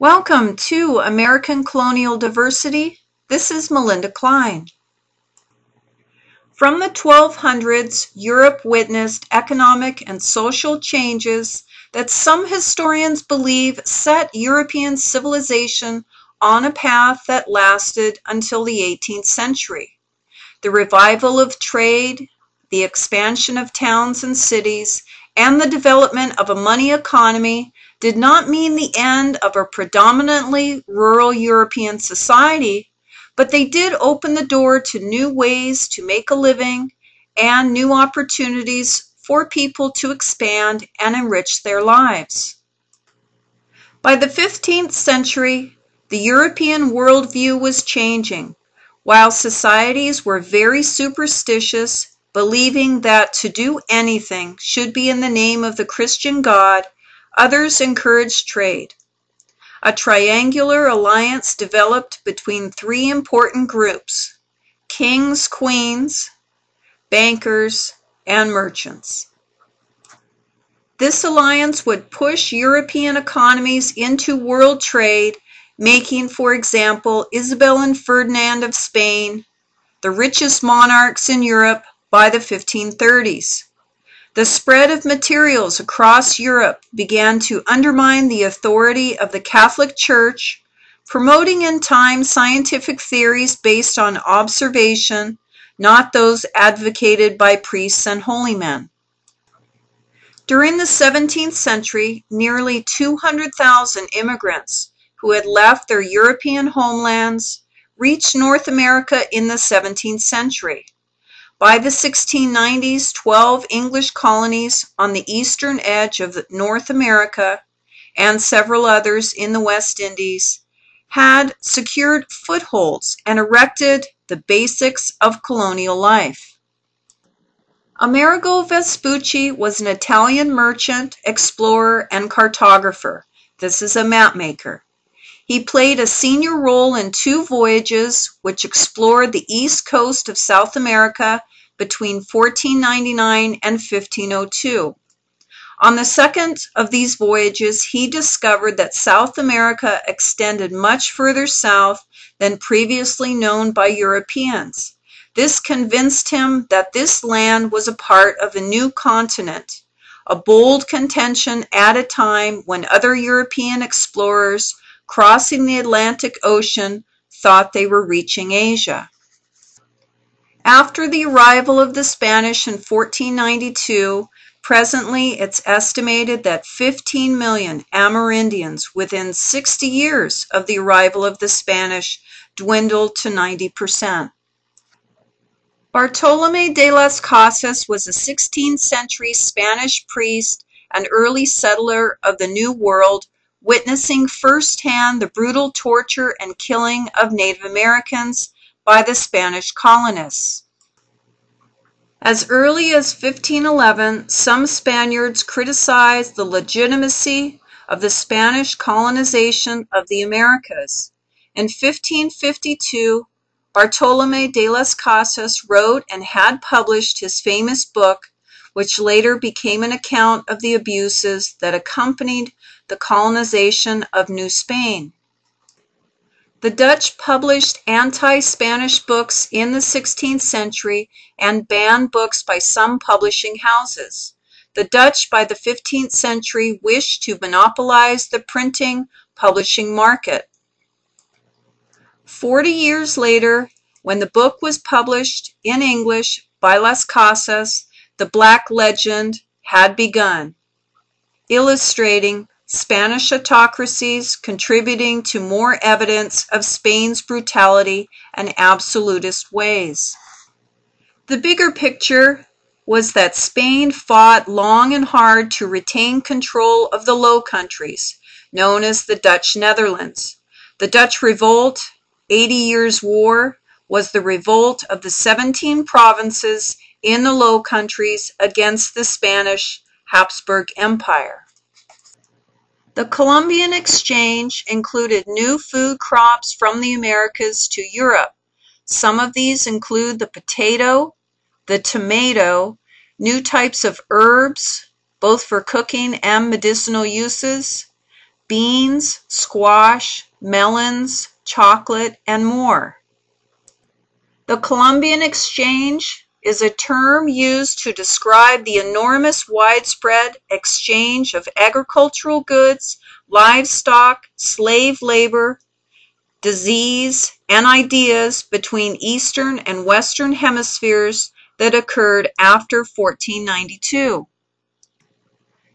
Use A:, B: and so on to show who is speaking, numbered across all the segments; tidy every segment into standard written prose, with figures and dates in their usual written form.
A: Welcome to American Colonial Diversity. This is Melinda Klein. From the 1200s, Europe witnessed economic and social changes that some historians believe set European civilization on a path that lasted until the 18th century. The revival of trade, the expansion of towns and cities, and the development of a money economy did not mean the end of a predominantly rural European society, but they did open the door to new ways to make a living and new opportunities for people to expand and enrich their lives. By the 15th century, the European worldview was changing. While societies were very superstitious, believing that to do anything should be in the name of the Christian God, others encouraged trade. A triangular alliance developed between three important groups: kings, queens, bankers, and merchants. This alliance would push European economies into world trade, making, for example, Isabel and Ferdinand of Spain the richest monarchs in Europe by the 1530s. The spread of materials across Europe began to undermine the authority of the Catholic Church, promoting in time scientific theories based on observation, not those advocated by priests and holy men. During the 17th century, nearly 200,000 immigrants who had left their European homelands reached North America in the 17th century. By the 1690s, 12 English colonies on the eastern edge of North America and several others in the West Indies had secured footholds and erected the basics of colonial life. Amerigo Vespucci was an Italian merchant, explorer, and cartographer. This is a map maker. He played a senior role in two voyages which explored the east coast of South America between 1499 and 1502. On the second of these voyages, he discovered that South America extended much further south than previously known by Europeans. This convinced him that this land was a part of a new continent, a bold contention at a time when other European explorers crossing the Atlantic Ocean thought they were reaching Asia. After the arrival of the Spanish in 1492, presently it's estimated that 15 million Amerindians within 60 years of the arrival of the Spanish dwindled to 90%. Bartolomé de las Casas was a 16th century Spanish priest and early settler of the New World, witnessing firsthand the brutal torture and killing of Native Americans by the Spanish colonists. As early as 1511, some Spaniards criticized the legitimacy of the Spanish colonization of the Americas. In 1552, Bartolomé de las Casas wrote and had published his famous book, which later became an account of the abuses that accompanied the colonization of New Spain. The Dutch published anti-Spanish books in the 16th century and banned books by some publishing houses. The Dutch by the 15th century wished to monopolize the printing publishing market. 40 years later, when the book was published in English by Las Casas, the Black Legend had begun, illustrating Spanish autocracies contributing to more evidence of Spain's brutality and absolutist ways. The bigger picture was that Spain fought long and hard to retain control of the Low Countries, known as the Dutch Netherlands. The Dutch Revolt, 80 Years' War, was the revolt of the 17 provinces in the Low Countries against the Spanish Habsburg Empire. The Columbian Exchange included new food crops from the Americas to Europe. Some of these include the potato, the tomato, new types of herbs, both for cooking and medicinal uses, beans, squash, melons, chocolate, and more. The Columbian Exchange is a term used to describe the enormous widespread exchange of agricultural goods, livestock, slave labor, disease, and ideas between Eastern and Western hemispheres that occurred after 1492.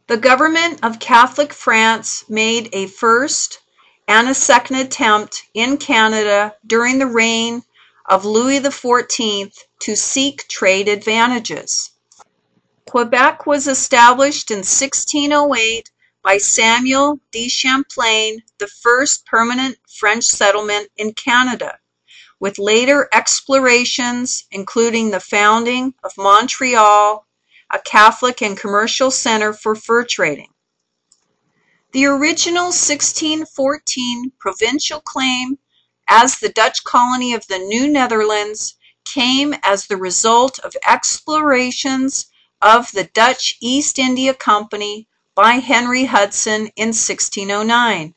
A: The government of Catholic France made a first and a second attempt in Canada during the reign of Louis XIV to seek trade advantages. Quebec was established in 1608 by Samuel de Champlain, the first permanent French settlement in Canada, with later explorations including the founding of Montreal, a Catholic and commercial center for fur trading. The original 1614 provincial claim as the Dutch colony of the New Netherlands came as the result of explorations of the Dutch East India Company by Henry Hudson in 1609.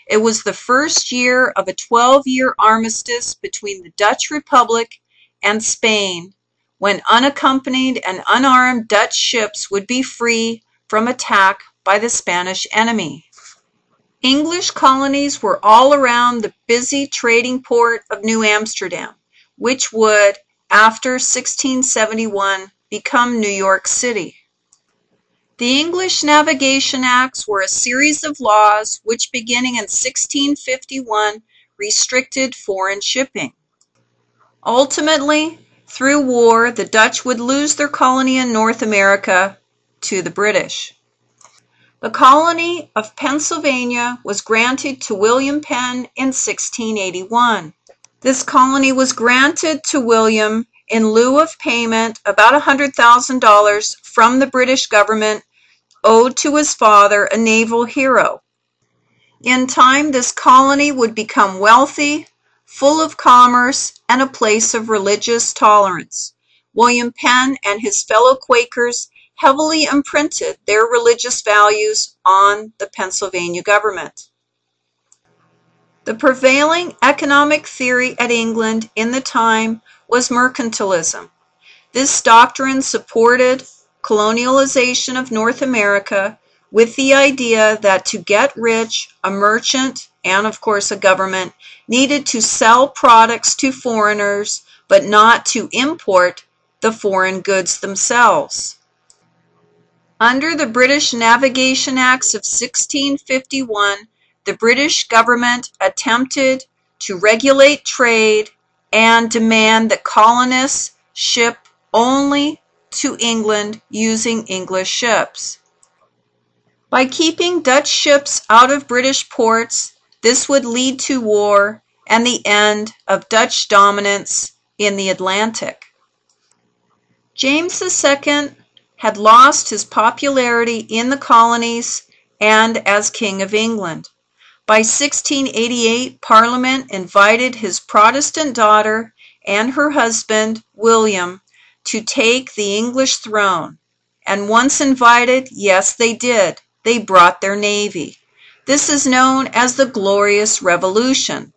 A: It was the first year of a 12-year armistice between the Dutch Republic and Spain, when unaccompanied and unarmed Dutch ships would be free from attack by the Spanish enemy. English colonies were all around the busy trading port of New Amsterdam, which would, after 1671, become New York City. The English Navigation Acts were a series of laws which, beginning in 1651, restricted foreign shipping. Ultimately, through war, the Dutch would lose their colony in North America to the British. The colony of Pennsylvania was granted to William Penn in 1681. This colony was granted to William in lieu of payment about $100,000 from the British government owed to his father, a naval hero. In time, this colony would become wealthy, full of commerce, and a place of religious tolerance. William Penn and his fellow Quakers heavily imprinted their religious values on the Pennsylvania government. The prevailing economic theory at England in the time was mercantilism. This doctrine supported colonialization of North America with the idea that to get rich, a merchant, and of course a government, needed to sell products to foreigners, but not to import the foreign goods themselves. Under the British Navigation Acts of 1651, the British government attempted to regulate trade and demand that colonists ship only to England using English ships. By keeping Dutch ships out of British ports, this would lead to war and the end of Dutch dominance in the Atlantic. James II had lost his popularity in the colonies and as King of England. By 1688, Parliament invited his Protestant daughter and her husband, William, to take the English throne. And once invited, yes, they did. They brought their navy. This is known as the Glorious Revolution.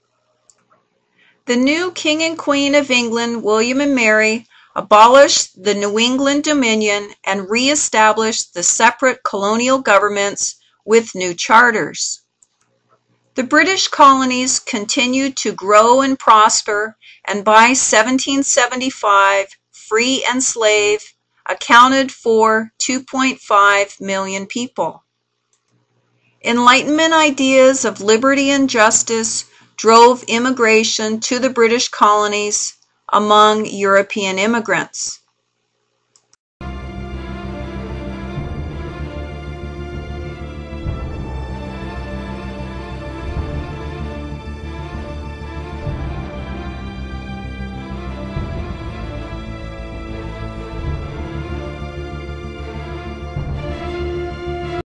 A: The new King and Queen of England, William and Mary, abolished the New England Dominion and re-established the separate colonial governments with new charters. The British colonies continued to grow and prosper, and by 1775, free and slave accounted for 2.5 million people. Enlightenment ideas of liberty and justice drove immigration to the British colonies among European immigrants.